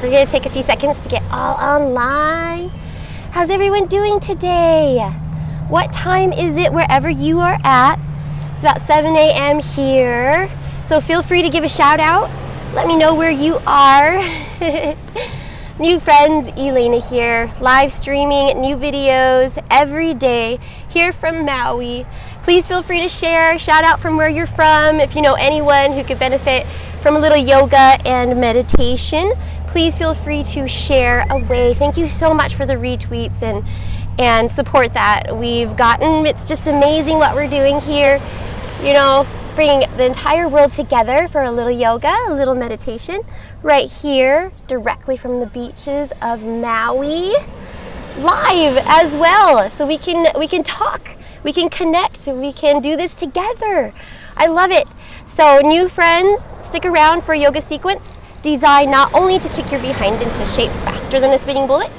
We're going to take a few seconds to get all online. How's everyone doing today? What time is it wherever you are at? It's about 7 a.m. here. So feel free to give a shout out. Let me know where you are. New friends, Elaina here, live streaming new videos every day here from Maui. Please feel free to share, shout out from where you're from. If you know anyone who could benefit from a little yoga and meditation, please feel free to share away. Thank you so much for the retweets and support that we've gotten. It's just amazing what we're doing here, you know, bringing the entire world together for a little yoga, a little meditation, right here, directly from the beaches of Maui, live as well. So we can talk, we can connect, we can do this together. I love it. So new friends, stick around for a yoga sequence designed not only to kick your behind into shape faster than a spinning bullet,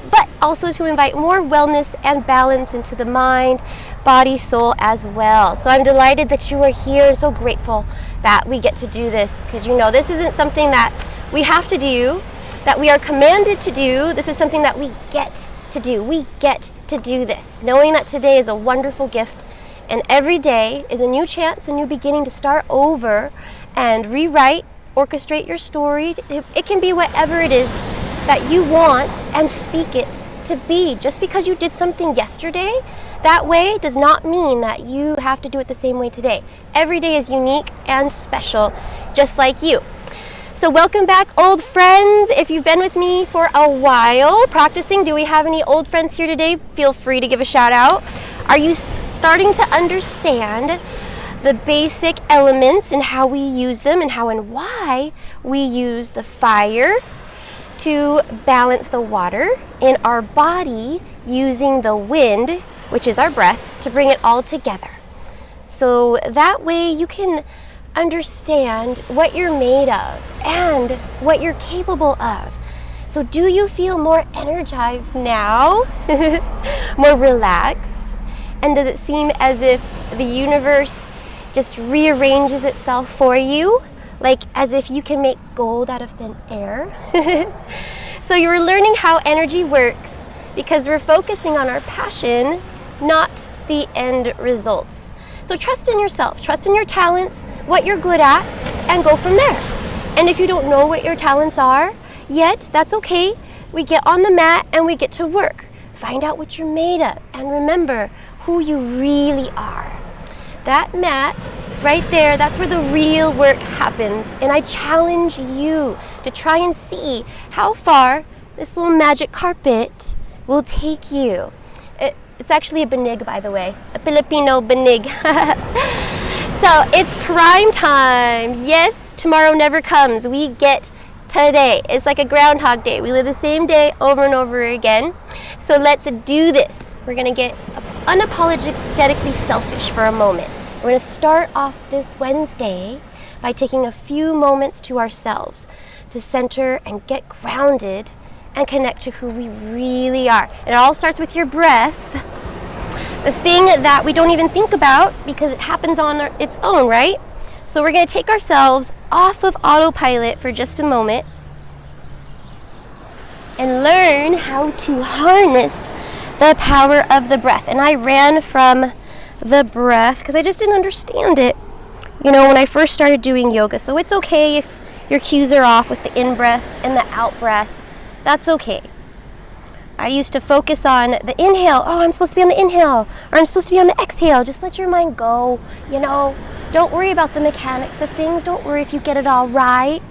but also to invite more wellness and balance into the mind, body, soul as well. So I'm delighted that you are here and so grateful that we get to do this, because you know this isn't something that we have to do, that we are commanded to do. This is something that we get to do. We get to do this, knowing that today is a wonderful gift and every day is a new chance, a new beginning to start over and rewrite, orchestrate your story. It can be whatever it is that you want and speak it to be. Just because you did something yesterday that way does not mean that you have to do it the same way today. Every day is unique and special, just like you. So welcome back, old friends. If you've been with me for a while practicing, do we have any old friends here today? Feel free to give a shout out. Are you starting to understand the basic elements and how we use them and how and why we use the fire to balance the water in our body, using the wind, which is our breath, to bring it all together? So that way you can understand what you're made of and what you're capable of. So do you feel more energized now? More relaxed? And does it seem as if the universe just rearranges itself for you? Like as if you can make gold out of thin air? So you're learning how energy works because we're focusing on our passion, not the end results. So trust in yourself, trust in your talents, what you're good at, and go from there. And if you don't know what your talents are yet, that's okay. We get on the mat and we get to work. Find out what you're made of and remember who you really are. That mat right there, that's where the real work happens. And I challenge you to try and see how far this little magic carpet will take you. It's actually a banig, by the way, a Filipino banig. So it's prime time. Yes, tomorrow never comes. We get today. It's like a Groundhog Day. We live the same day over and over again. So let's do this. We're gonna get unapologetically selfish for a moment. We're going to start off this Wednesday by taking a few moments to ourselves to center and get grounded and connect to who we really are. It all starts with your breath, the thing that we don't even think about because it happens on its own, right? So we're going to take ourselves off of autopilot for just a moment and learn how to harness the power of the breath. And I ran from the breath because I just didn't understand it, you know, when I first started doing yoga. So it's okay if your cues are off with the in-breath and the out-breath. That's okay. I used to focus on the inhale. Oh, I'm supposed to be on the inhale, or I'm supposed to be on the exhale. Just let your mind go, you know. Don't worry about the mechanics of things. Don't worry if you get it all right.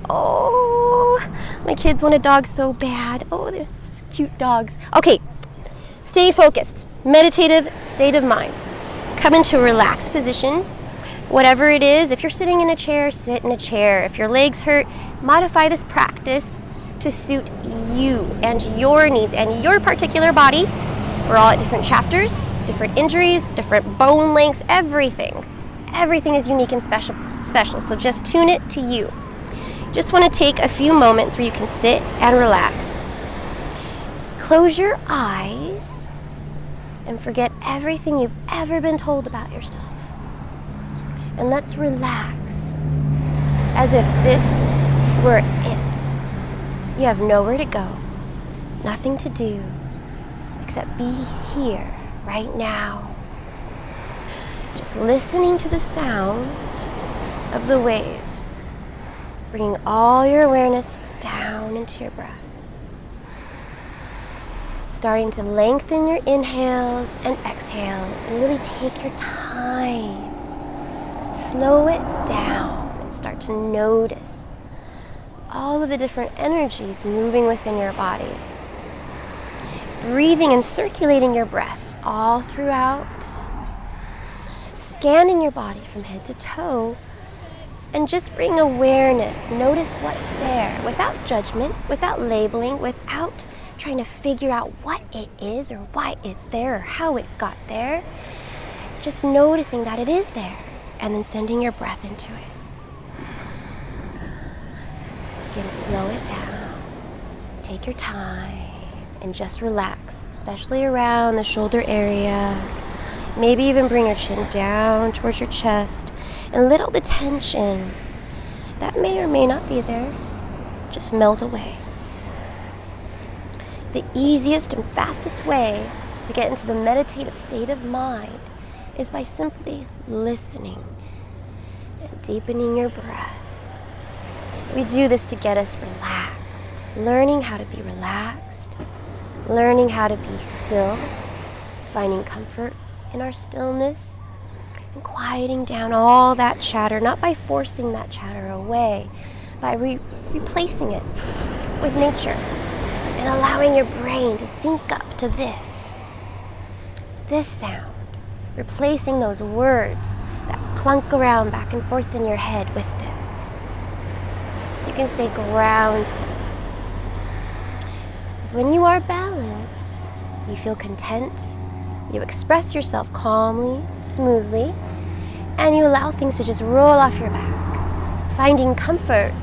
Oh, my kids want a dog so bad. Oh, they're cute dogs. Okay, stay focused. Meditative state of mind. Come into a relaxed position. Whatever it is, if you're sitting in a chair, sit in a chair. If your legs hurt, modify this practice to suit you and your needs and your particular body. We're all at different chapters, different injuries, different bone lengths, everything. Everything is unique and special. So just tune it to you. Just want to take a few moments where you can sit and relax. Close your eyes and forget everything you've ever been told about yourself. And let's relax as if this were it. You have nowhere to go, nothing to do, except be here, right now. Just listening to the sound of the waves, bringing all your awareness down into your breath. Starting to lengthen your inhales and exhales and really take your time. Slow it down and start to notice all of the different energies moving within your body. Breathing and circulating your breath all throughout. Scanning your body from head to toe. And just bring awareness. Notice what's there without judgment, without labeling, without trying to figure out what it is or why it's there or how it got there. Just noticing that it is there and then sending your breath into it. Again, slow it down. Take your time and just relax, especially around the shoulder area. Maybe even bring your chin down towards your chest and let all the tension that may or may not be there just melt away. The easiest and fastest way to get into the meditative state of mind is by simply listening and deepening your breath. We do this to get us relaxed, learning how to be relaxed, learning how to be still, finding comfort in our stillness, and quieting down all that chatter, not by forcing that chatter away, by replacing it with nature and allowing your brain to sync up to this sound, replacing those words that clunk around back and forth in your head with this. You can stay grounded. Because when you are balanced, you feel content, you express yourself calmly, smoothly, and you allow things to just roll off your back, finding comfort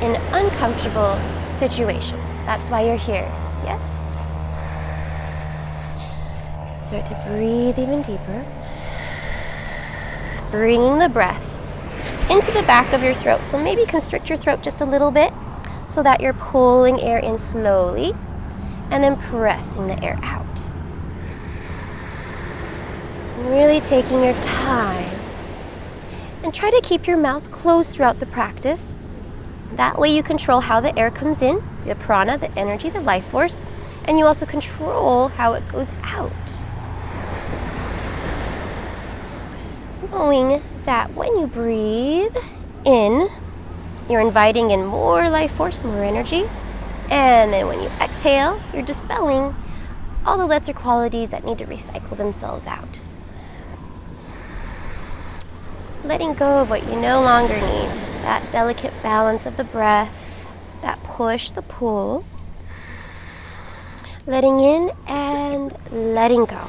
in uncomfortable situations. That's why you're here, yes? Start to breathe even deeper, bringing the breath into the back of your throat. So maybe constrict your throat just a little bit so that you're pulling air in slowly and then pressing the air out. Really taking your time and try to keep your mouth closed throughout the practice. That way you control how the air comes in, the prana, the energy, the life force, and you also control how it goes out. Knowing that when you breathe in, you're inviting in more life force, more energy, and then when you exhale, you're dispelling all the lesser qualities that need to recycle themselves out. Letting go of what you no longer need, that delicate balance of the breath, that push, the pull. Letting in and letting go.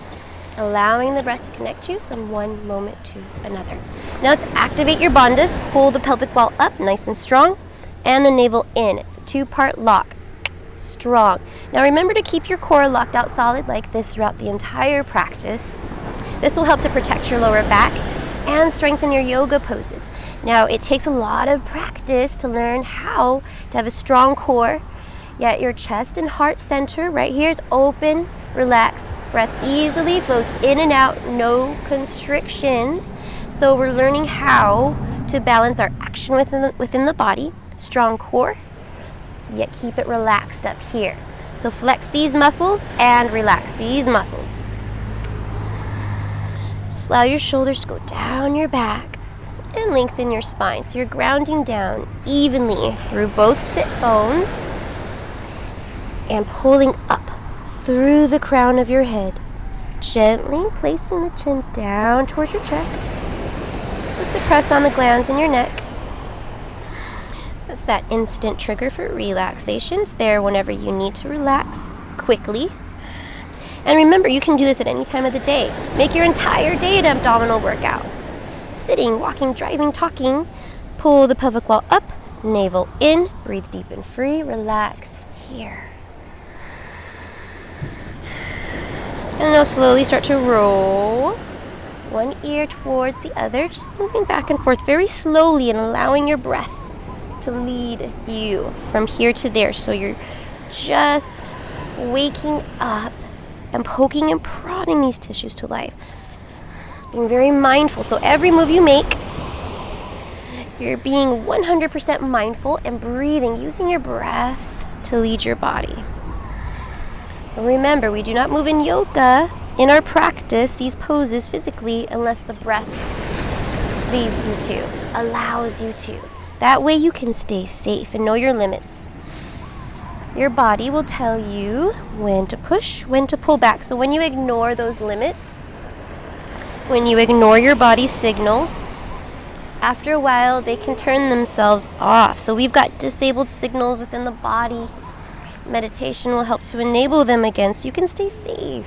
Allowing the breath to connect you from one moment to another. Now let's activate your bandhas. Pull the pelvic wall up nice and strong and the navel in. It's a two-part lock. Strong. Now remember to keep your core locked out solid like this throughout the entire practice. This will help to protect your lower back and strengthen your yoga poses. Now it takes a lot of practice to learn how to have a strong core, yet your chest and heart center right here is open, relaxed. Breath easily flows in and out, no constrictions. So we're learning how to balance our action within the body, strong core, yet keep it relaxed up here. So flex these muscles and relax these muscles. Just allow your shoulders to go down your back and lengthen your spine. So you're grounding down evenly through both sit bones and pulling up through the crown of your head. Gently placing the chin down towards your chest. Just to press on the glands in your neck. That's that instant trigger for relaxation. It's there whenever you need to relax quickly. And remember, you can do this at any time of the day. Make your entire day an abdominal workout. Sitting, walking, driving, talking. Pull the pelvic wall up, navel in, breathe deep and free, relax here. And now slowly start to roll one ear towards the other, just moving back and forth very slowly and allowing your breath to lead you from here to there. So you're just waking up and poking and prodding these tissues to life. Being very mindful. So every move you make, you're being 100% mindful and breathing, using your breath to lead your body. And remember, we do not move in yoga, in our practice, these poses physically, unless the breath leads you to, allows you to. That way you can stay safe and know your limits. Your body will tell you when to push, when to pull back. So when you ignore those limits, when you ignore your body's signals, after a while they can turn themselves off. So we've got disabled signals within the body. Meditation will help to enable them again so you can stay safe.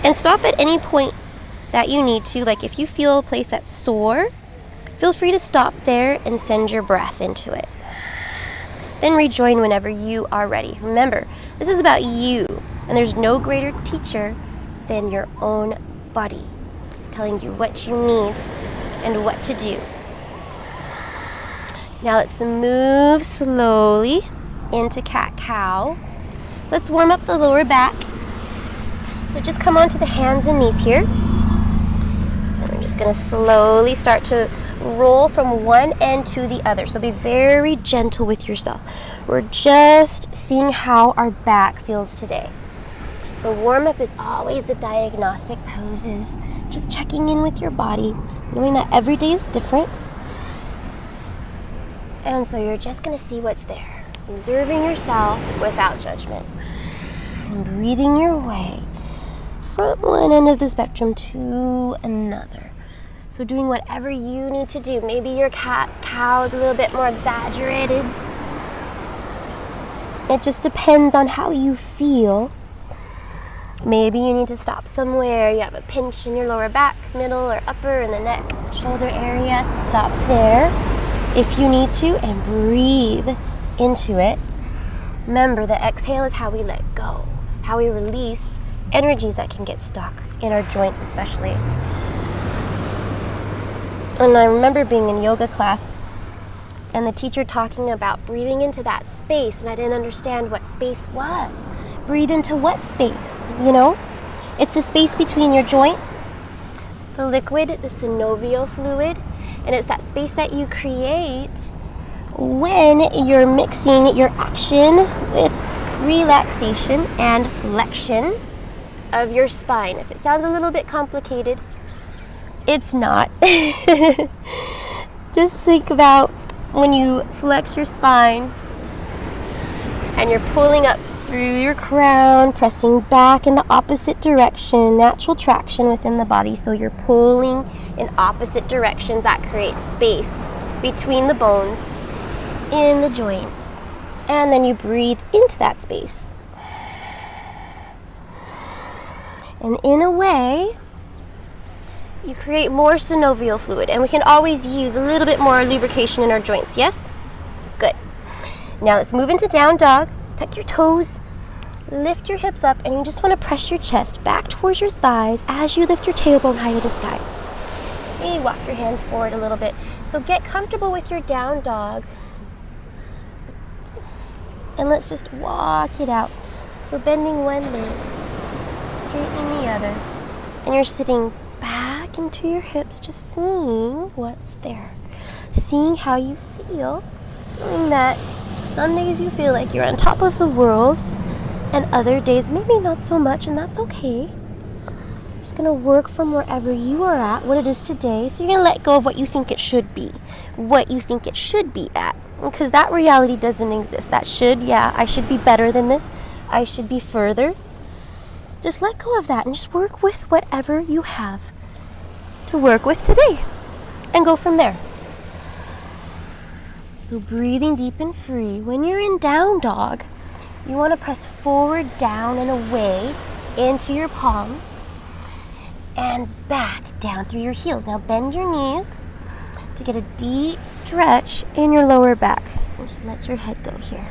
And stop at any point that you need to. Like if you feel a place that's sore, feel free to stop there and send your breath into it. Then rejoin whenever you are ready. Remember, this is about you, and there's no greater teacher than your own body, telling you what you need and what to do. Now let's move slowly into cat-cow. Let's warm up the lower back. So just come onto the hands and knees here. And we're just going to slowly start to roll from one end to the other. So be very gentle with yourself. We're just seeing how our back feels today. The warm-up is always the diagnostic poses. Just checking in with your body, knowing that every day is different. And so you're just going to see what's there. Observing yourself without judgment. And breathing your way from one end of the spectrum to another. So doing whatever you need to do. Maybe your cat-cow is a little bit more exaggerated. It just depends on how you feel. Maybe you need to stop somewhere. You have a pinch in your lower back, middle, or upper, in the neck, shoulder area. So stop there if you need to and breathe into it. Remember, the exhale is how we let go, how we release energies that can get stuck in our joints especially. And I remember being in yoga class and the teacher talking about breathing into that space, and I didn't understand what space was. Breathe into what space, you know? It's the space between your joints, the liquid, the synovial fluid, and it's that space that you create when you're mixing your action with relaxation and flexion of your spine. If it sounds a little bit complicated, it's not. Just think about when you flex your spine and you're pulling up through your crown, pressing back in the opposite direction, natural traction within the body. So you're pulling in opposite directions. That creates space between the bones in the joints. And then you breathe into that space. And in a way, you create more synovial fluid. And we can always use a little bit more lubrication in our joints, yes? Good. Now let's move into down dog. Tuck your toes, lift your hips up, and you just want to press your chest back towards your thighs as you lift your tailbone high to the sky. Maybe walk your hands forward a little bit. So get comfortable with your down dog. And let's just walk it out. So bending one leg, straightening the other. And you're sitting back into your hips, just seeing what's there. Seeing how you feel. Knowing that some days you feel like you're on top of the world, and other days maybe not so much, and that's okay. Just gonna work from wherever you are at, what it is today. So you're gonna let go of what you think it should be, what you think it should be at, because that reality doesn't exist. That should, yeah, I should be better than this. I should be further. Just let go of that and just work with whatever you have to work with today, and go from there. So breathing deep and free. When you're in down dog, you want to press forward, down, and away into your palms and back down through your heels. Now bend your knees to get a deep stretch in your lower back. And just let your head go here.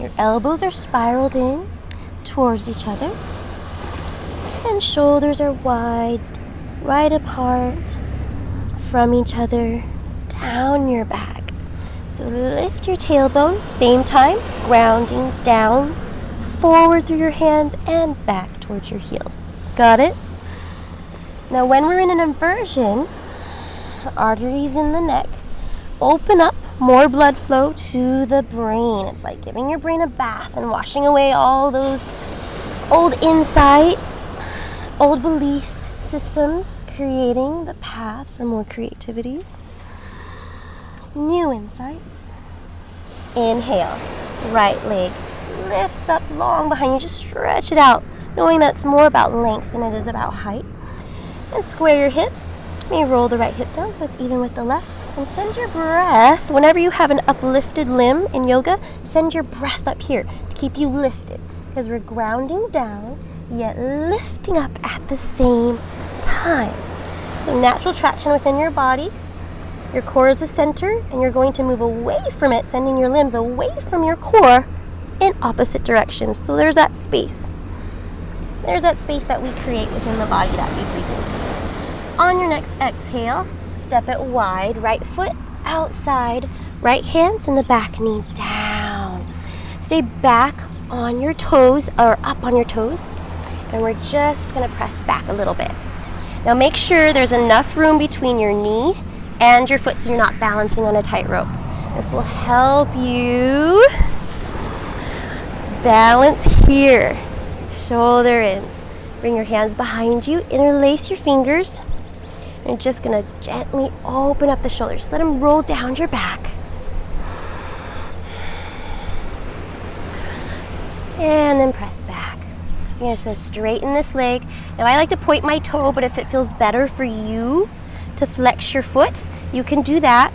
Your elbows are spiraled in towards each other, and shoulders are wide apart from each other. down your back. So lift your tailbone, same time, grounding down, forward through your hands and back towards your heels. Got it? Now when we're in an inversion, arteries in the neck open up, more blood flow to the brain. It's like giving your brain a bath and washing away all those old insights, old belief systems, creating the path for more creativity, new insights. Inhale, right leg lifts up long behind you. Just stretch it out, knowing that it's more about length than it is about height. And square your hips. You roll the right hip down so it's even with the left. And send your breath, whenever you have an uplifted limb in yoga, send your breath up here to keep you lifted. Because we're grounding down, yet lifting up at the same time. So natural traction within your body. Your core is the center, and you're going to move away from it, sending your limbs away from your core in opposite directions. So there's that space. There's that space that we create within the body that we breathe into. On your next exhale, step it wide, right foot outside, right hands in the back knee down. Stay back on your toes, or up on your toes, and we're just gonna press back a little bit. Now make sure there's enough room between your knee and your foot so you're not balancing on a tightrope. This will help you balance here. Shoulder ins. Bring your hands behind you, interlace your fingers. You're just gonna gently open up the shoulders. Just let them roll down your back. And then press back. You're just gonna straighten this leg. Now I like to point my toe, but if it feels better for you to flex your foot, you can do that.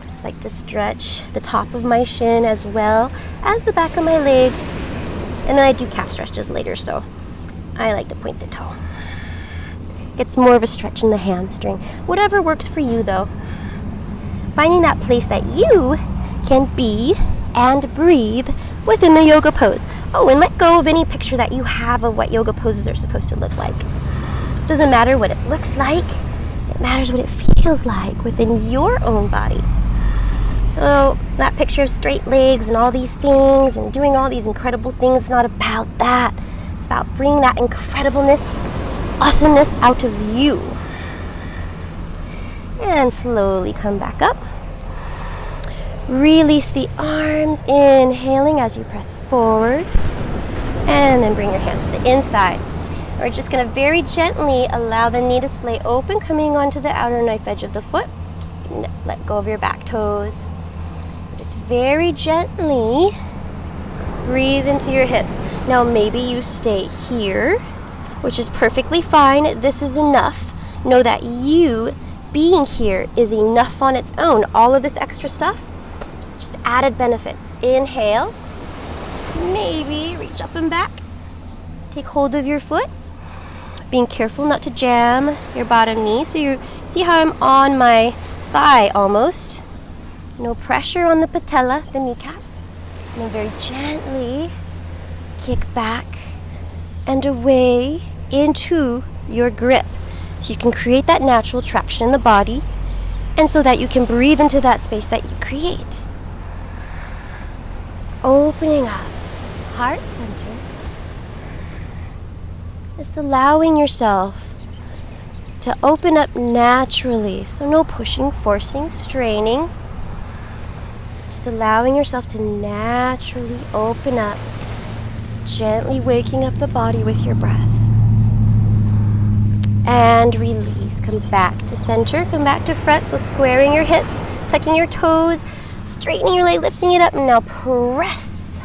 I just like to stretch the top of my shin as well as the back of my leg. And then I do calf stretches later, so I like to point the toe. It's more of a stretch in the hamstring. Whatever works for you though. Finding that place that you can be and breathe within the yoga pose. Oh, and let go of any picture that you have of what yoga poses are supposed to look like. It doesn't matter what it looks like, it matters what it feels like within your own body. So that picture of straight legs and all these things and doing all these incredible things is not about that. It's about bringing that incredibleness, awesomeness out of you. And slowly come back up. Release the arms, inhaling as you press forward. And then bring your hands to the inside. We're just going to very gently allow the knee to splay open, coming onto the outer knife edge of the foot. Let go of your back toes. Just very gently breathe into your hips. Now maybe you stay here, which is perfectly fine. This is enough. Know that you being here is enough on its own. All of this extra stuff, just added benefits. Inhale. Maybe reach up and back. Take hold of your foot. Being careful not to jam your bottom knee. So you see how I'm on my thigh almost. No pressure on the patella, the kneecap. And then very gently kick back and away into your grip. So you can create that natural traction in the body, and so that you can breathe into that space that you create. Opening up, heart center. Just allowing yourself to open up naturally. So no pushing, forcing, straining. Just allowing yourself to naturally open up, gently waking up the body with your breath. And release. Come back to center, come back to front. So squaring your hips, tucking your toes, straightening your leg, lifting it up, and now press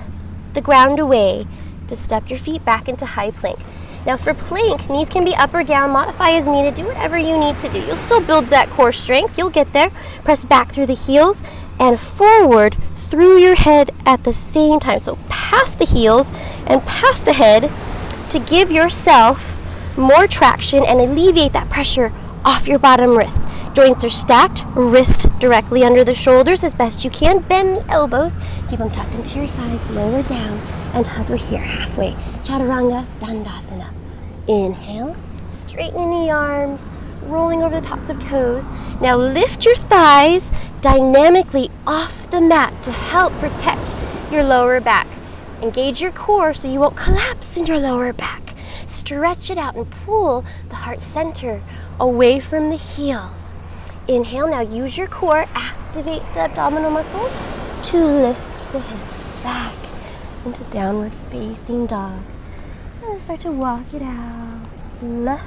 the ground away to step your feet back into high plank. Now for plank, knees can be up or down, modify as needed, do whatever you need to do. You'll still build that core strength, you'll get there. Press back through the heels and forward through your head at the same time. So past the heels and past the head to give yourself more traction and alleviate that pressure off your bottom wrists. Joints are stacked, wrist directly under the shoulders as best you can. Bend the elbows, keep them tucked into your sides, lower down, and hover here halfway. Chaturanga Dandasana. Inhale, straightening the arms, rolling over the tops of toes. Now lift your thighs dynamically off the mat to help protect your lower back. Engage your core so you won't collapse in your lower back. Stretch it out and pull the heart center away from the heels. Inhale, now use your core, activate the abdominal muscles to lift the hips back into downward facing dog. And start to walk it out, left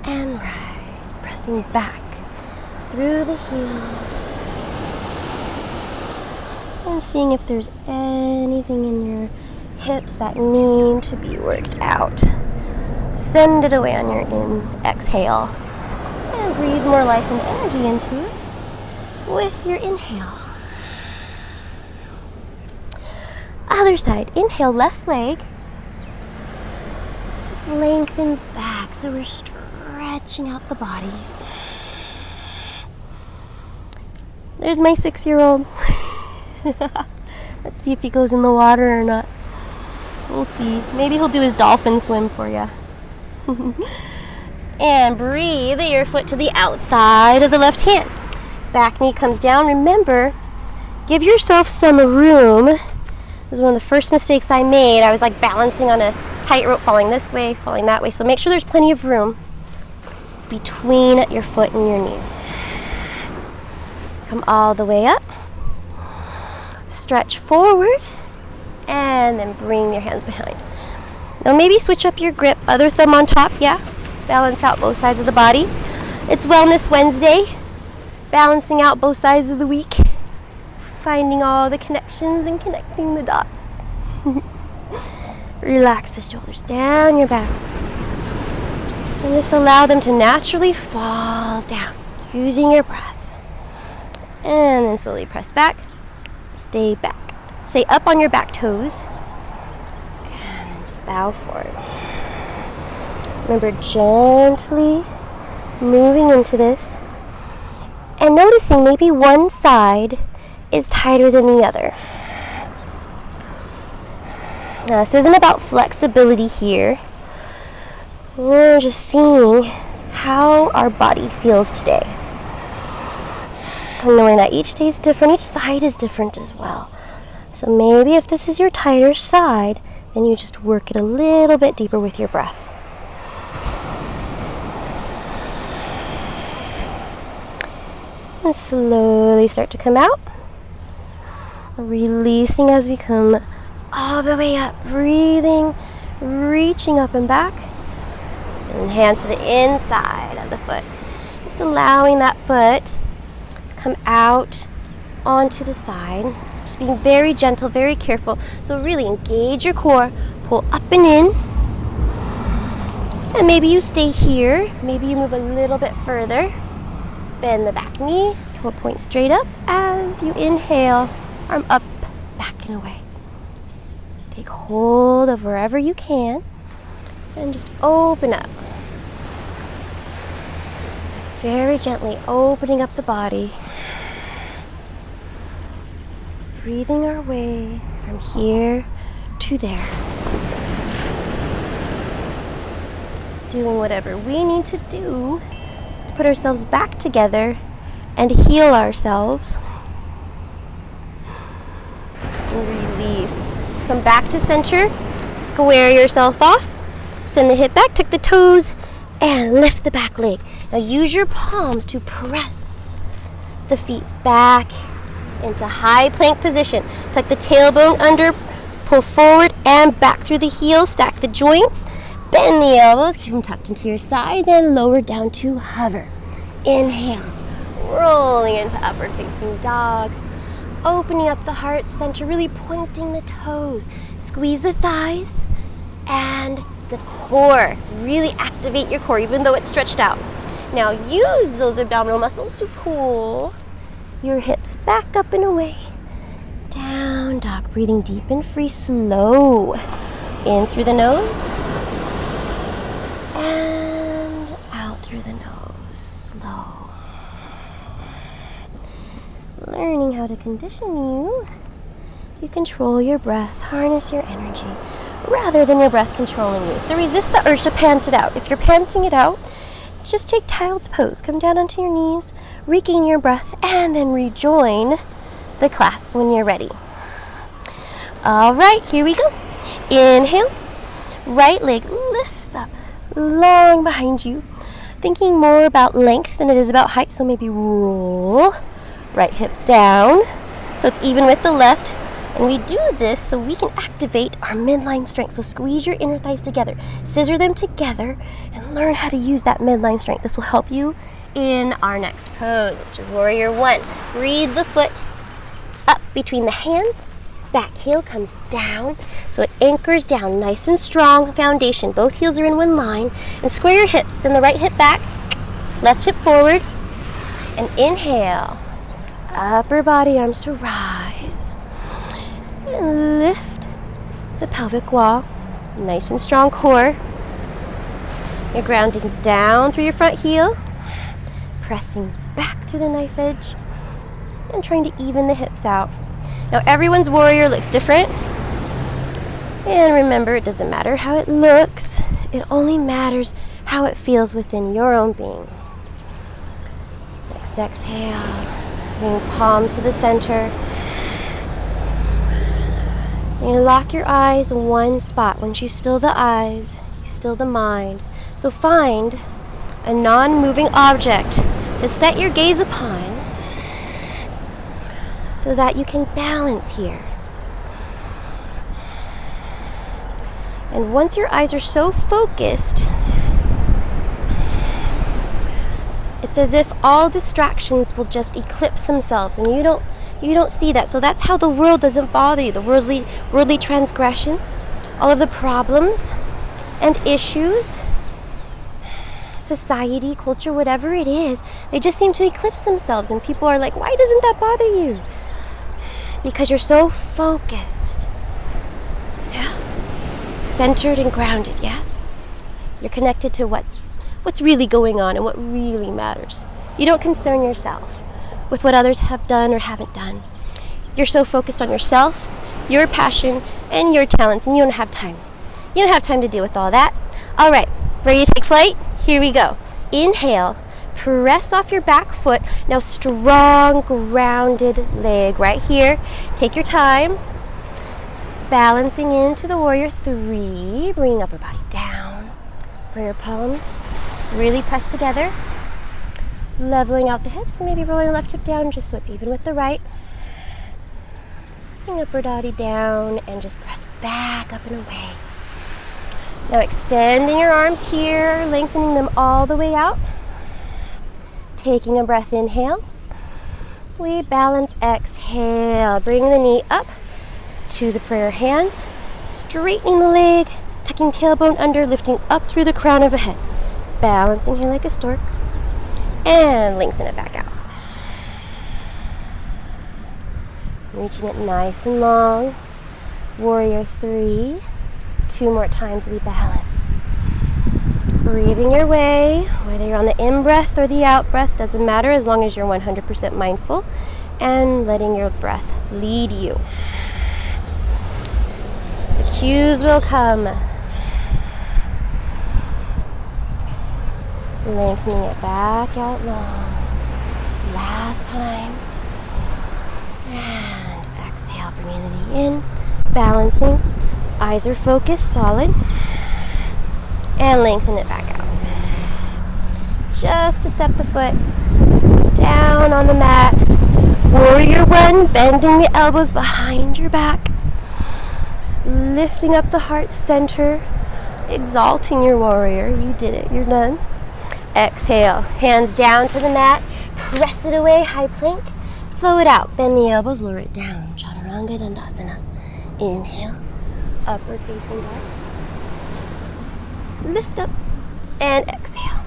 and right, pressing back through the heels. And seeing if there's anything in your hips that need to be worked out. Send it away on your exhale. And breathe more life and energy into it with your inhale. Other side. Inhale, left leg just lengthens back, so we're stretching out the body. There's my 6-year-old. Let's see if he goes in the water or not. We'll see. Maybe he'll do his dolphin swim for you. And breathe your foot to the outside of the left hand. Back knee comes down. Remember, give yourself some room. This was one of the first mistakes I made. I was like balancing on a tightrope, falling this way, falling that way. So make sure there's plenty of room between your foot and your knee. Come all the way up. Stretch forward. And then bring your hands behind. Now maybe switch up your grip. Other thumb on top, yeah. Balance out both sides of the body. It's Wellness Wednesday. Balancing out both sides of the week. Finding all the connections and connecting the dots. Relax the shoulders down your back. And just allow them to naturally fall down using your breath. And then slowly press back. Stay back. Stay up on your back toes. And then just bow forward. Remember, gently moving into this. And noticing maybe one side is tighter than the other. Now, this isn't about flexibility here. We're just seeing how our body feels today. And knowing that each day is different, each side is different as well. So maybe if this is your tighter side, then you just work it a little bit deeper with your breath. And slowly start to come out. Releasing as we come all the way up. Breathing, reaching up and back. And hands to the inside of the foot. Just allowing that foot to come out onto the side. Just being very gentle, very careful. So really engage your core. Pull up and in. And maybe you stay here. Maybe you move a little bit further. Bend the back knee to a point straight up as you inhale. Arm up, back and away. Take hold of wherever you can and just open up. Very gently opening up the body. Breathing our way from here to there. Doing whatever we need to do to put ourselves back together and heal ourselves. Release. Come back to center. Square yourself off. Send the hip back. Tuck the toes and lift the back leg. Now use your palms to press the feet back into high plank position. Tuck the tailbone under. Pull forward and back through the heels. Stack the joints. Bend the elbows. Keep them tucked into your sides and lower down to hover. Inhale. Rolling into upward facing dog. Opening up the heart center, really pointing the toes. Squeeze the thighs and the core. Really activate your core even though it's stretched out. Now use those abdominal muscles to pull your hips back up and away. Down dog, breathing deep and free, slow. In through the nose and out through the nose, slow. Learning how to condition you. You control your breath, harness your energy, rather than your breath controlling you. So resist the urge to pant it out. If you're panting it out, just take child's pose. Come down onto your knees, regain your breath, and then rejoin the class when you're ready. All right, here we go. Inhale, right leg lifts up, long behind you. Thinking more about length than it is about height, so maybe roll. Right hip down, so it's even with the left. And we do this so we can activate our midline strength. So squeeze your inner thighs together, scissor them together, and learn how to use that midline strength. This will help you in our next pose, which is Warrior One. Breathe the foot up between the hands. Back heel comes down, so it anchors down nice and strong foundation. Both heels are in one line. And square your hips. Send the right hip back, left hip forward, and inhale. Upper body arms to rise. And lift the pelvic wall. Nice and strong core. You're grounding down through your front heel, pressing back through the knife edge, and trying to even the hips out. Now everyone's warrior looks different. And remember, it doesn't matter how it looks. It only matters how it feels within your own being. Next exhale. Bring palms to the center. You lock your eyes in one spot. Once you still the eyes, you still the mind. So find a non-moving object to set your gaze upon so that you can balance here. And once your eyes are so focused, it's as if all distractions will just eclipse themselves, and you don't see that. So that's how the world doesn't bother you. The worldly transgressions, all of the problems and issues, society, culture, whatever it is, they just seem to eclipse themselves, and people are like, why doesn't that bother you? Because you're so focused. Yeah. Centered and grounded, yeah? You're connected to what's really going on and what really matters. You don't concern yourself with what others have done or haven't done. You're so focused on yourself, your passion, and your talents, and you don't have time. You don't have time to deal with all that. All right, ready to take flight? Here we go. Inhale, press off your back foot. Now strong, grounded leg right here. Take your time. Balancing into the Warrior Three. Bring upper body down. Prayer palms really press together. Leveling out the hips, and maybe rolling the left hip down just so it's even with the right. Bring upper body down and just press back up and away. Now extending your arms here, lengthening them all the way out. Taking a breath, inhale. We balance, exhale. Bring the knee up to the prayer hands. Straightening the leg, tucking tailbone under, lifting up through the crown of the head. Balancing here like a stork. And lengthen it back out. Reaching it nice and long. Warrior Three. 2 more times we balance. Breathing your way, whether you're on the in-breath or the out-breath, doesn't matter as long as you're 100% mindful and letting your breath lead you. The cues will come. Lengthening it back out long. Last time. And exhale, bringing the knee in, balancing. Eyes are focused, solid. And lengthen it back out. Just to step the foot down on the mat. Warrior One, bending the elbows behind your back. Lifting up the heart center. Exalting your warrior. You did it, you're done. Exhale, hands down to the mat. Press it away, high plank. Flow it out, bend the elbows, lower it down. Chaturanga Dandasana. Inhale, upward facing dog. Lift up and exhale.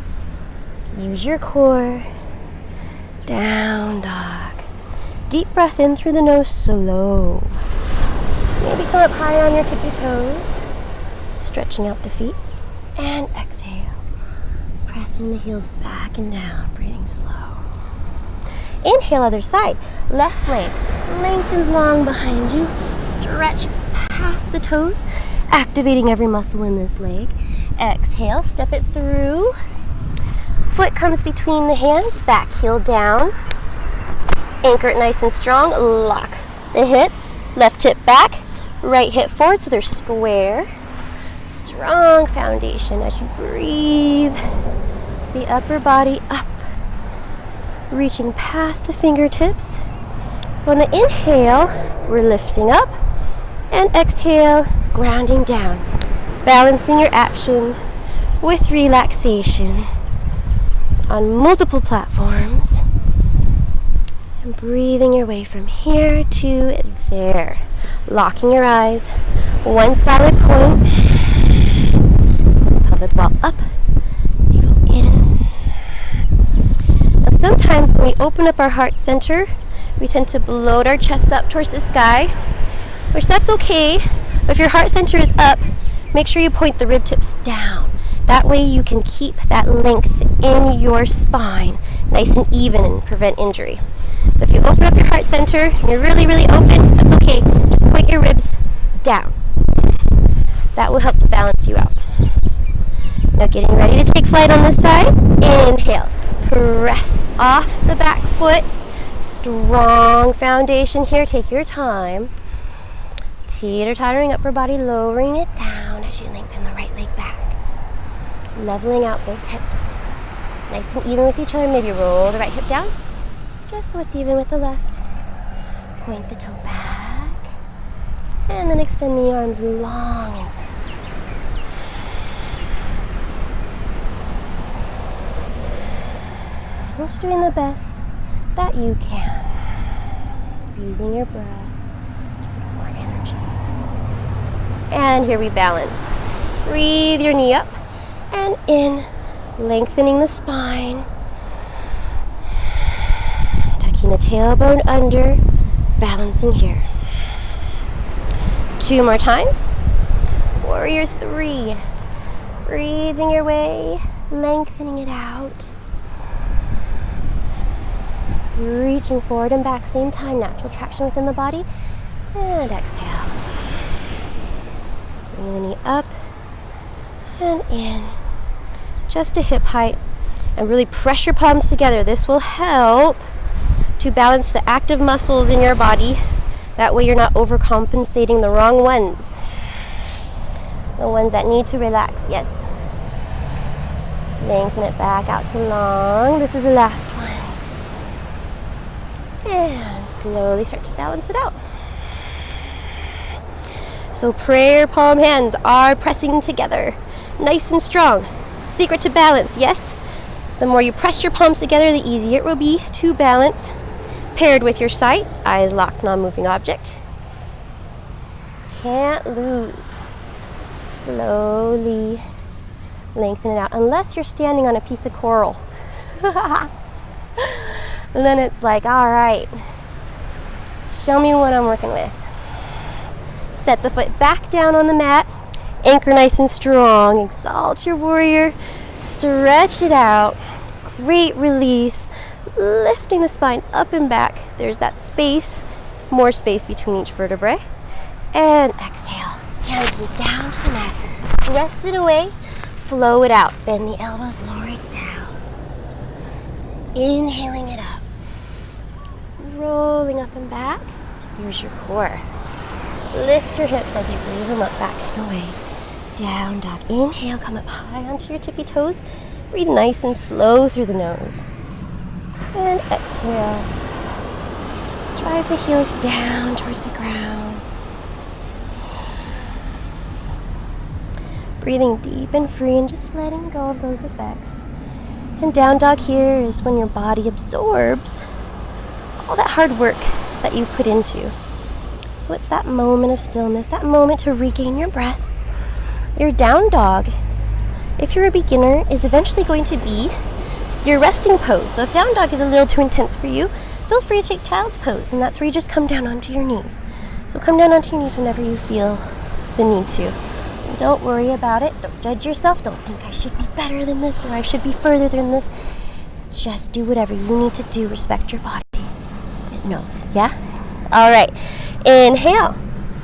Use your core. Down dog. Deep breath in through the nose, slow. Maybe come up high on your tippy toes. Stretching out the feet. And exhale. Pressing the heels back and down, breathing slow. Inhale, other side. Left leg lengthens long behind you. Stretch past the toes, activating every muscle in this leg. Exhale, step it through. foot comes between the hands, back heel down. Anchor it nice and strong, lock the hips, left hip back, right hip forward so they're square. Strong foundation as you breathe the upper body up, reaching past the fingertips. So on the inhale, we're lifting up, and exhale, grounding down. Balancing your action with relaxation on multiple platforms. And breathing your way from here to there. Locking your eyes, one solid point. Pelvic wall up, navel in. Now sometimes when we open up our heart center, we tend to bloat our chest up towards the sky, which that's okay. But if your heart center is up, make sure you point the rib tips down. That way you can keep that length in your spine nice and even and prevent injury. So if you open up your heart center and you're really, really open, that's okay. Just point your ribs down. That will help to balance you out. Now getting ready to take flight on this side. Inhale. Press off the back foot. Strong foundation here. Take your time. Teeter-tottering upper body, lowering it down as you lengthen the right leg back. Leveling out both hips. Nice and even with each other. Maybe roll the right hip down, just so it's even with the left. Point the toe back. And then extend the arms long and front. Just doing the best that you can. Using your breath to bring more energy. And here we balance. Breathe your knee up and in, lengthening the spine. Tucking the tailbone under, balancing here. 2 more times. Warrior 3. Breathing your way, lengthening it out. Reaching forward and back, same time, natural traction within the body. And exhale. Bring the knee up and in, just to hip height. And really press your palms together. This will help to balance the active muscles in your body. That way you're not overcompensating the wrong ones. The ones that need to relax, yes. Lengthen it back out to long. This is the last one. And slowly start to balance it out. So prayer palm hands are pressing together, nice and strong. Secret to balance, yes. The more you press your palms together, the easier it will be to balance. Paired with your sight, eyes locked, non-moving object. Can't lose. Slowly lengthen it out, unless you're standing on a piece of coral. And then it's like, all right, show me what I'm working with. Set the foot back down on the mat. Anchor nice and strong. Exalt your warrior. Stretch it out. Great release. Lifting the spine up and back. There's that space, more space between each vertebrae. And exhale. Hands down to the mat. Press it away. Flow it out. Bend the elbows, lower it down. Inhaling it up. Rolling up and back. Here's your core. Lift your hips as you breathe them up, back and away. Down dog. Inhale, come up high onto your tippy toes. Breathe nice and slow through the nose. And exhale. Drive the heels down towards the ground. Breathing deep and free and just letting go of those effects. And down dog here is when your body absorbs all that hard work that you've put into. So it's that moment of stillness, that moment to regain your breath. Your down dog, if you're a beginner, is eventually going to be your resting pose. So if down dog is a little too intense for you, feel free to take child's pose, and that's where you just come down onto your knees. So come down onto your knees whenever you feel the need to. And don't worry about it. Don't judge yourself. Don't think I should be better than this or I should be further than this. Just do whatever you need to do. Respect your body. It knows, yeah? All right. Inhale.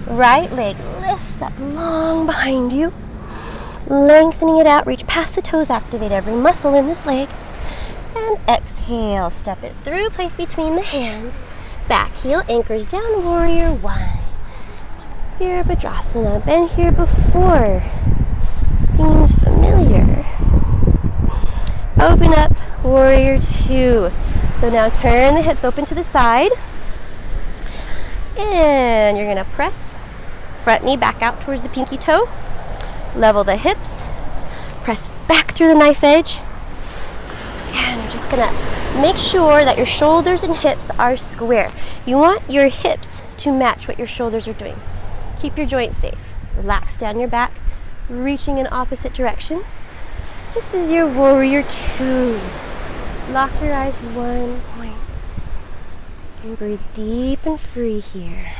Right leg lifts up long behind you. Lengthening it out. Reach past the toes. Activate every muscle in this leg. And exhale, step it through, place between the hands. Back heel anchors down, warrior one. Virabhadrasana, been here before. Seems familiar. Open up, warrior two. So now turn the hips open to the side. And you're gonna press front knee back out towards the pinky toe. Level the hips. Press back through the knife edge. And you're just gonna make sure that your shoulders and hips are square. You want your hips to match what your shoulders are doing. Keep your joints safe. Relax down your back, reaching in opposite directions. This is your warrior two. Lock your eyes, 1 point. And breathe deep and free here.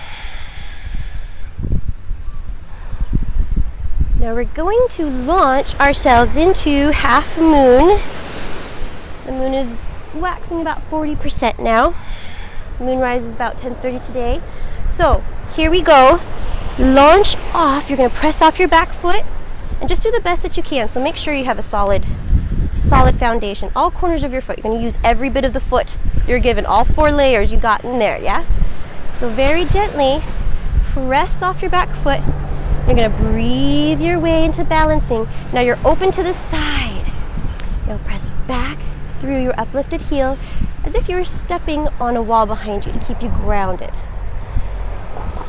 Now we're going to launch ourselves into half moon. The moon is waxing about 40% now. Moonrise is about 10:30 today. So here we go. Launch off. You're going to press off your back foot and just do the best that you can. So make sure you have a solid foundation. All corners of your foot. You're going to use every bit of the foot you're given. All 4 layers you got in there, yeah? So very gently press off your back foot. You're going to breathe your way into balancing. Now you're open to the side. Now press back through your uplifted heel as if you were stepping on a wall behind you to keep you grounded.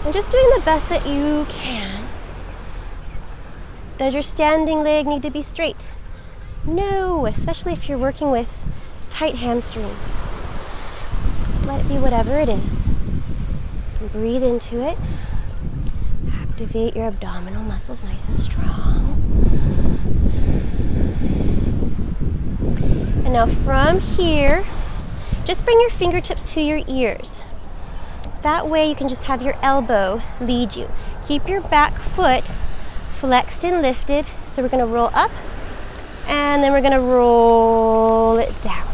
And just doing the best that you can. Does your standing leg need to be straight? No, especially if you're working with tight hamstrings. Just let it be whatever it is. And breathe into it. Activate your abdominal muscles nice and strong. And now from here, just bring your fingertips to your ears. That way you can just have your elbow lead you. Keep your back foot flexed and lifted. So we're going to roll up and then we're going to roll it down.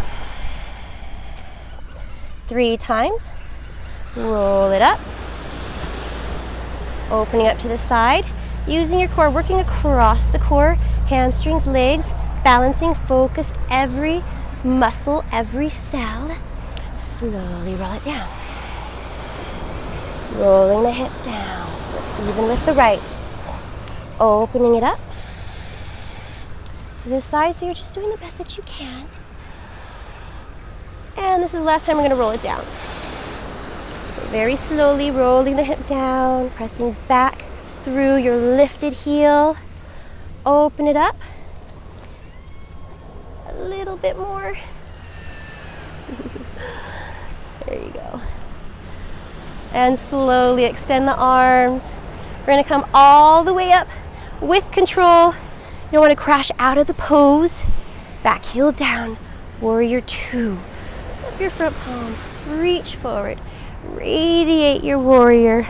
3 times. Roll it up. Opening up to the side. Using your core, working across the core, hamstrings, legs, balancing, focused every muscle, every cell. Slowly roll it down. Rolling the hip down so it's even with the right. Opening it up to the side, so you're just doing the best that you can. And this is the last time we're going to roll it down. So very slowly rolling the hip down, pressing back through your lifted heel. Open it up. A little bit more. There you go. And slowly extend the arms. We're going to come all the way up with control. You don't want to crash out of the pose. Back heel down. Warrior two. Flip your front palm. Reach forward. Radiate your warrior.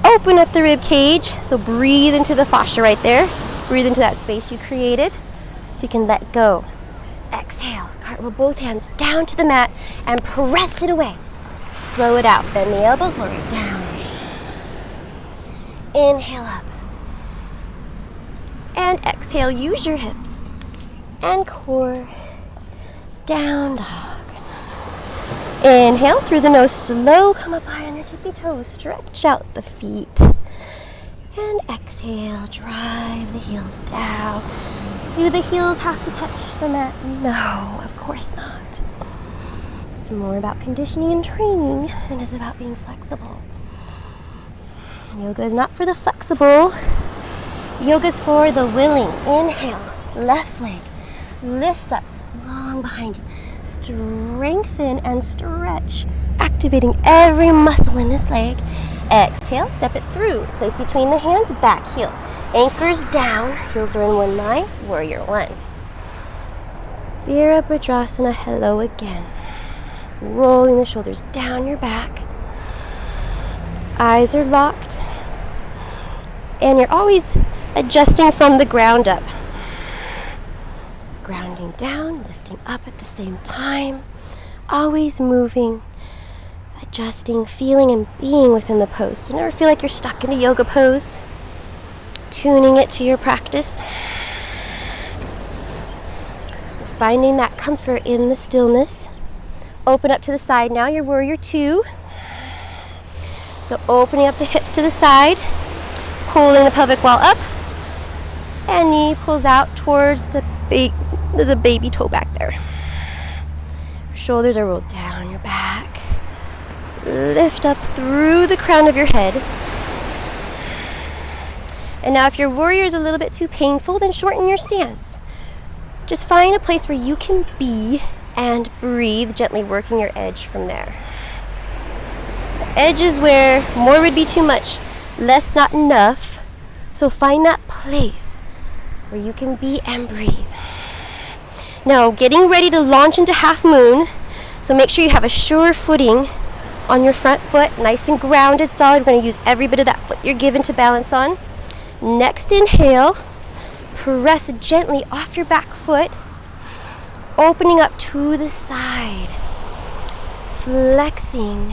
Open up the rib cage. So breathe into the fascia right there. Breathe into that space you created so you can let go. Exhale. Cartwheel both hands down to the mat and press it away. Slow it out. Bend the elbows, lower it down. Inhale up. And exhale, use your hips and core. Down dog. Inhale through the nose, slow, come up high on your tippy toes, stretch out the feet. And exhale, drive the heels down. Do the heels have to touch the mat? No, of course not. It's more about conditioning and training than it is about being flexible. Yoga is not for the flexible. Yoga is for the willing. Inhale, left leg lifts up, long behind you. Strengthen and stretch, activating every muscle in this leg. Exhale, step it through. Place between the hands, back heel. Anchors down, heels are in one line, warrior one. Virabhadrasana, hello again. Rolling the shoulders down your back. Eyes are locked. And you're always adjusting from the ground up. Grounding down, lifting up at the same time. Always moving, adjusting, feeling and being within the pose. So never feel like you're stuck in a yoga pose. Tuning it to your practice. finding that comfort in the stillness. Open up to the side now, your warrior two. So opening up the hips to the side, pulling the pelvic wall up, and knee pulls out towards the baby toe back there. Shoulders are rolled down your back. Lift up through the crown of your head. And now if your warrior is a little bit too painful, then shorten your stance. Just find a place where you can be and breathe, gently working your edge from there. The edge is where more would be too much, less not enough. So find that place where you can be and breathe. Now getting ready to launch into half moon. So make sure you have a sure footing on your front foot, nice and grounded, solid. We're going to use every bit of that foot you're given to balance on. Next inhale, press gently off your back foot, opening up to the side, flexing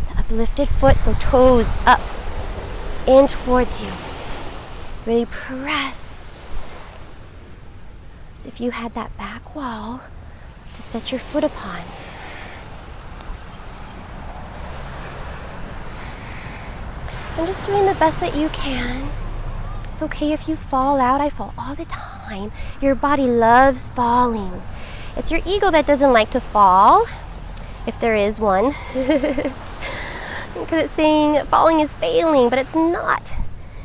the uplifted foot, so toes up in towards you. Really press as if you had that back wall to set your foot upon. And just doing the best that you can. It's okay if you fall out. I fall all the time. Your body loves falling. It's your ego that doesn't like to fall, if there is one. Because it's saying falling is failing, but it's not.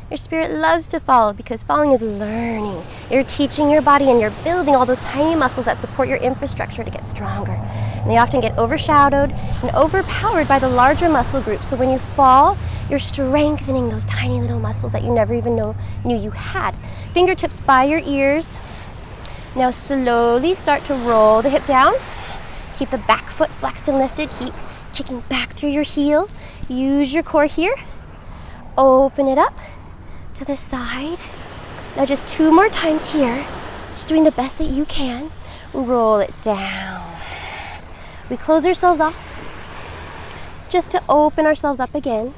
Your spirit loves to fall because falling is learning. You're teaching your body and you're building all those tiny muscles that support your infrastructure to get stronger. And they often get overshadowed and overpowered by the larger muscle groups. So when you fall, you're strengthening those tiny little muscles that you never even knew you had. Fingertips by your ears. Now slowly start to roll the hip down. Keep the back foot flexed and lifted. Keep kicking back through your heel. Use your core here. Open it up to the side. Now just 2 more times here. Just doing the best that you can. Roll it down. We close ourselves off just to open ourselves up again.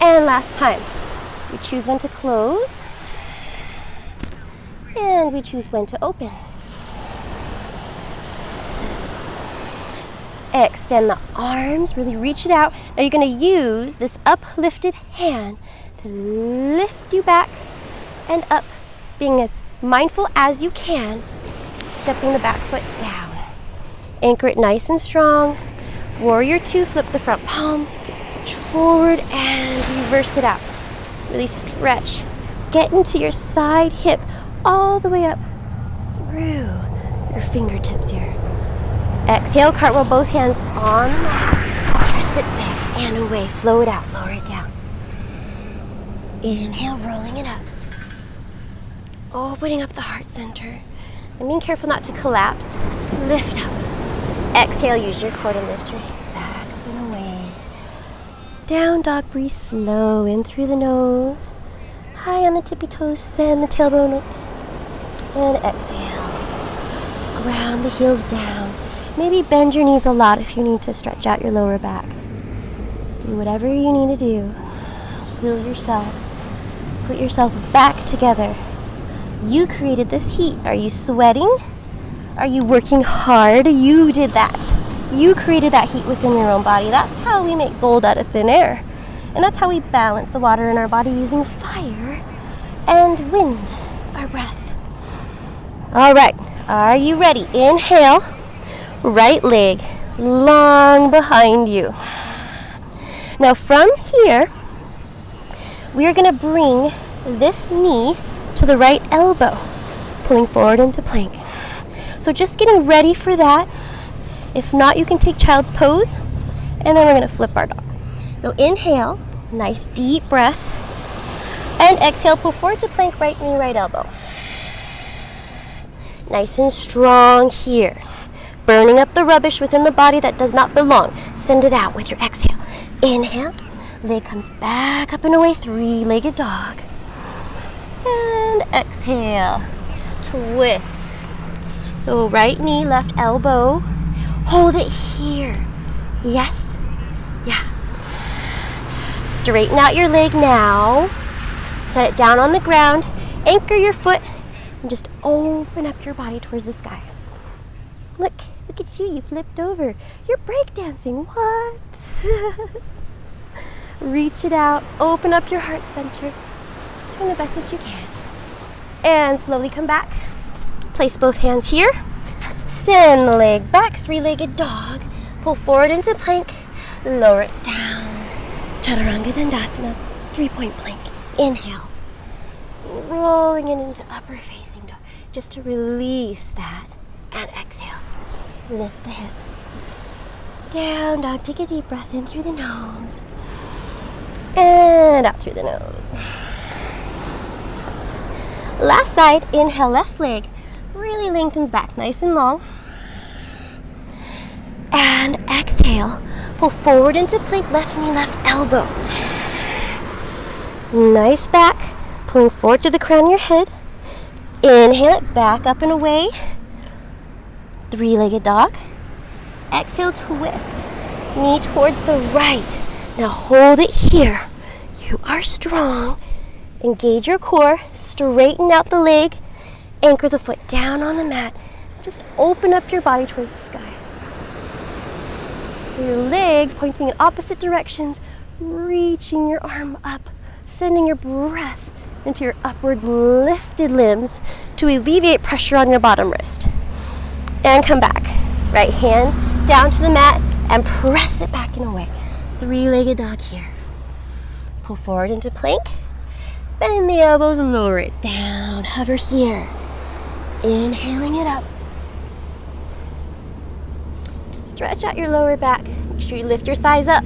And last time. We choose when to close. And we choose when to open. Extend the arms, really reach it out. Now you're going to use this uplifted hand to lift you back and up, being as mindful as you can, stepping the back foot down. Anchor it nice and strong. Warrior two, flip the front palm, reach forward and reverse it out. Really stretch. Get into your side hip all the way up through your fingertips here. Exhale, cartwheel both hands on the mat. Press it back and away. Flow it out, lower it down. Inhale, rolling it up. Opening up the heart center. And being careful not to collapse. Lift up. Exhale, use your core to lift your hips back up and away. Down dog, breathe slow in through the nose. High on the tippy toes, send the tailbone up. And exhale. Ground the heels down. Maybe bend your knees a lot if you need to stretch out your lower back. Do whatever you need to do. Heal yourself. Put yourself back together. You created this heat. Are you sweating? Are you working hard? You did that. You created that heat within your own body. That's how we make gold out of thin air. And that's how we balance the water in our body using fire and wind, our breath. All right, are you ready? Inhale. Right leg long behind you. Now from here, we are going to bring this knee to the right elbow, pulling forward into plank. So just getting ready for that. If not, you can take child's pose, and then we're going to flip our dog. So inhale, nice deep breath, and exhale, pull forward to plank, right knee, right elbow. Nice and strong here. Burning up the rubbish within the body that does not belong. Send it out with your exhale. Inhale, leg comes back up and away, three-legged dog. And exhale, twist. So right knee, left elbow. Hold it here. Yes? Yeah. Straighten out your leg now. Set it down on the ground. Anchor your foot and just open up your body towards the sky. Look at you flipped over. You're breakdancing, what? Reach it out, open up your heart center. Just doing the best that you can. And slowly come back. Place both hands here. Send the leg back, three-legged dog. Pull forward into plank, lower it down. Chaturanga Dandasana, three-point plank. Inhale. Rolling it into upper facing dog, just to release that. And exhale. Lift the hips. Down dog, take a deep breath in through the nose. And out through the nose. Last side, inhale, left leg. Really lengthens back, nice and long. And exhale, pull forward into plank, left knee, left elbow. Nice back, pulling forward to the crown of your head. Inhale it, back up and away. Three-legged dog. Exhale, twist. Knee towards the right. Now hold it here. You are strong. Engage your core, straighten out the leg, anchor the foot down on the mat. Just open up your body towards the sky. Your legs pointing in opposite directions, reaching your arm up, sending your breath into your upward lifted limbs to alleviate pressure on your bottom wrist. And come back. Right hand down to the mat and press it back and away. Three-legged dog here. Pull forward into plank. Bend the elbows, lower it down. Hover here. Inhaling it up. Just stretch out your lower back. Make sure you lift your thighs up.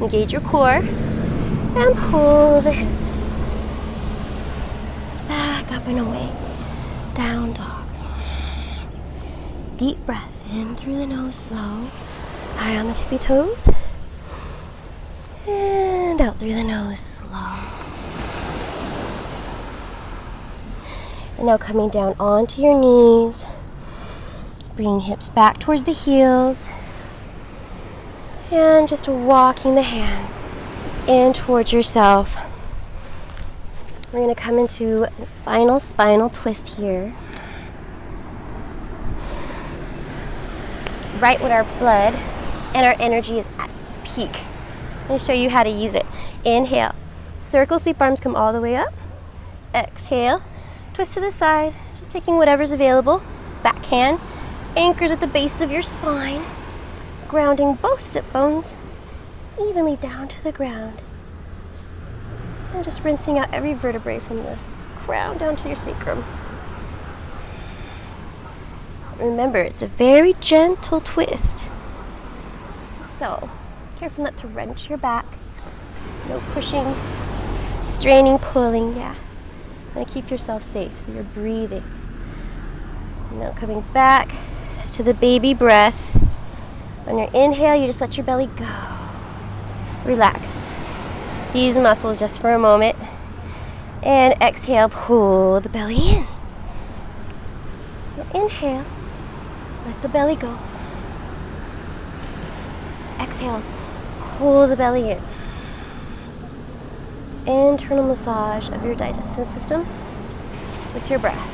Engage your core. And pull the hips. Back up and away. Down dog. Deep breath in through the nose, slow. High on the tippy toes. And out through the nose, slow. And now coming down onto your knees. Bring hips back towards the heels. And just walking the hands in towards yourself. We're going to come into final spinal twist here. Right when our blood and our energy is at its peak. I'm going to show you how to use it. Inhale. Circle, sweep arms, come all the way up. Exhale. Twist to the side, just taking whatever's available. Backhand anchors at the base of your spine, grounding both sit bones evenly down to the ground. And just rinsing out every vertebrae from the crown down to your sacrum. Remember, it's a very gentle twist. So, careful not to wrench your back. No pushing, straining, pulling, yeah. And keep yourself safe, so you're breathing. Now coming back to the baby breath. On your inhale, you just let your belly go. Relax these muscles just for a moment. And exhale, pull the belly in. So inhale, let the belly go. Exhale, pull the belly in. Internal massage of your digestive system with your breath.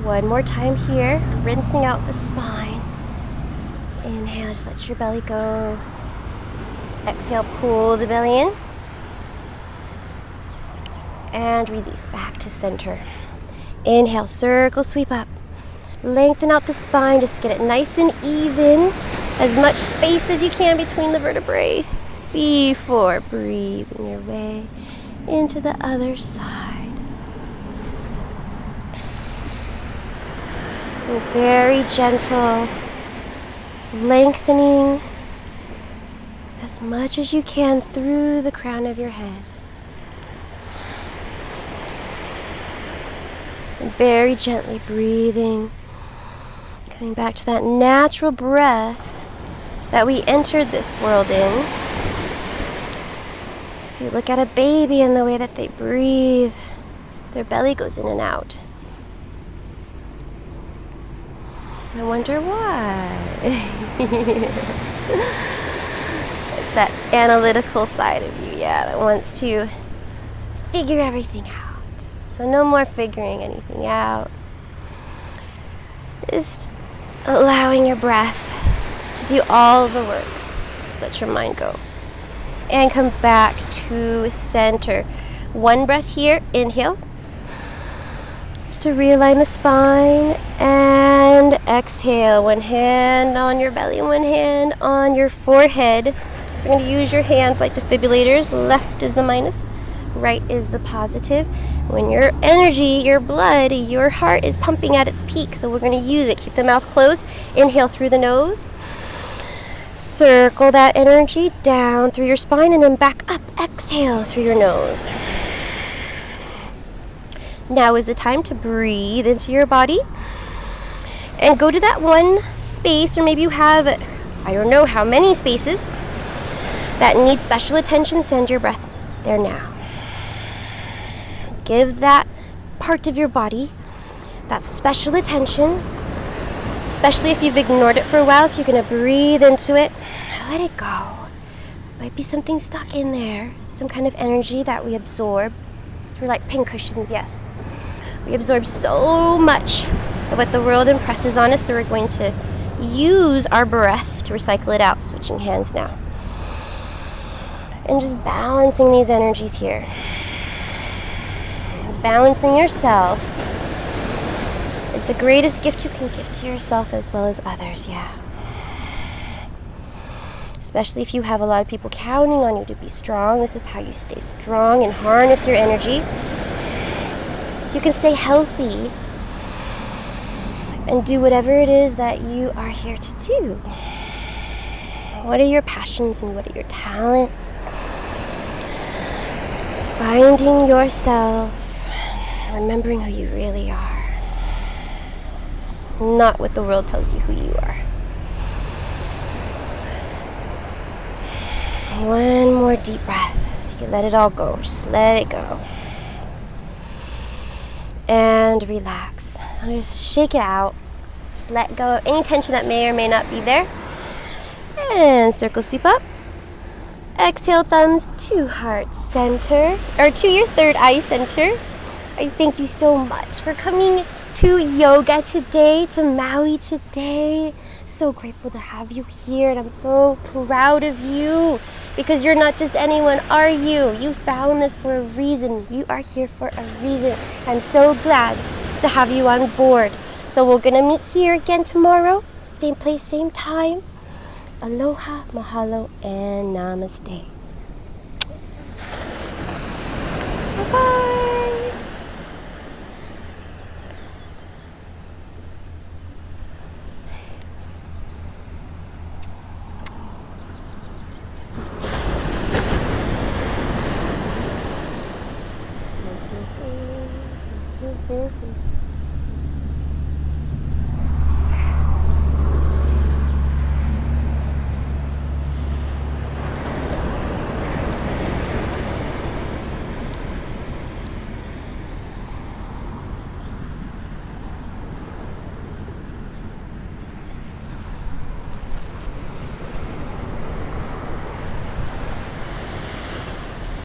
One more time here, rinsing out the spine. Inhale, just let your belly go. Exhale, pull the belly in. And release back to center. Inhale, circle, sweep up. Lengthen out the spine, just get it nice and even. As much space as you can between the vertebrae before breathing your way into the other side. And very gentle, lengthening as much as you can through the crown of your head. And very gently breathing, coming back to that natural breath that we entered this world in. If you look at a baby and the way that they breathe, their belly goes in and out. I wonder why. It's that analytical side of you, yeah, that wants to figure everything out. So no more figuring anything out. Just allowing your breath to do all the work. Just let your mind go. And come back to center. One breath here, inhale. Just to realign the spine, and exhale. One hand on your belly, one hand on your forehead. So you're going to use your hands like defibrillators. Left is the minus, right is the positive. When your energy, your blood, your heart is pumping at its peak, so we're going to use it. Keep the mouth closed. Inhale through the nose. Circle that energy down through your spine and then back up. Exhale through your nose. Now is the time to breathe into your body and go to that one space, or maybe you have, I don't know how many spaces that need special attention. Send your breath there now. Give that part of your body that special attention, especially if you've ignored it for a while. So you're going to breathe into it. Let it go. Might be something stuck in there, some kind of energy that we absorb. We're like pincushions, yes. We absorb so much of what the world impresses on us, so we're going to use our breath to recycle it out. Switching hands now. And just balancing these energies here. Just balancing yourself is the greatest gift you can give to yourself as well as others, yeah. Especially if you have a lot of people counting on you to be strong. This is how you stay strong and harness your energy, so you can stay healthy and do whatever it is that you are here to do. What are your passions and what are your talents? Finding yourself, remembering who you really are, not what the world tells you who you are. One more deep breath, so you can let it all go. Just let it go. And relax. So just shake it out. Just let go of any tension that may or may not be there. And circle sweep up. Exhale, thumbs to heart center, or to your third eye center. I thank you so much for coming to yoga today, to Maui today. So grateful to have you here, and I'm so proud of you, because you're not just anyone, are you? You found this for a reason. You are here for a reason. I'm so glad to have you on board. So we're gonna meet here again tomorrow, same place, same time. Aloha, mahalo, and namaste. Bye-bye. Mm-hmm.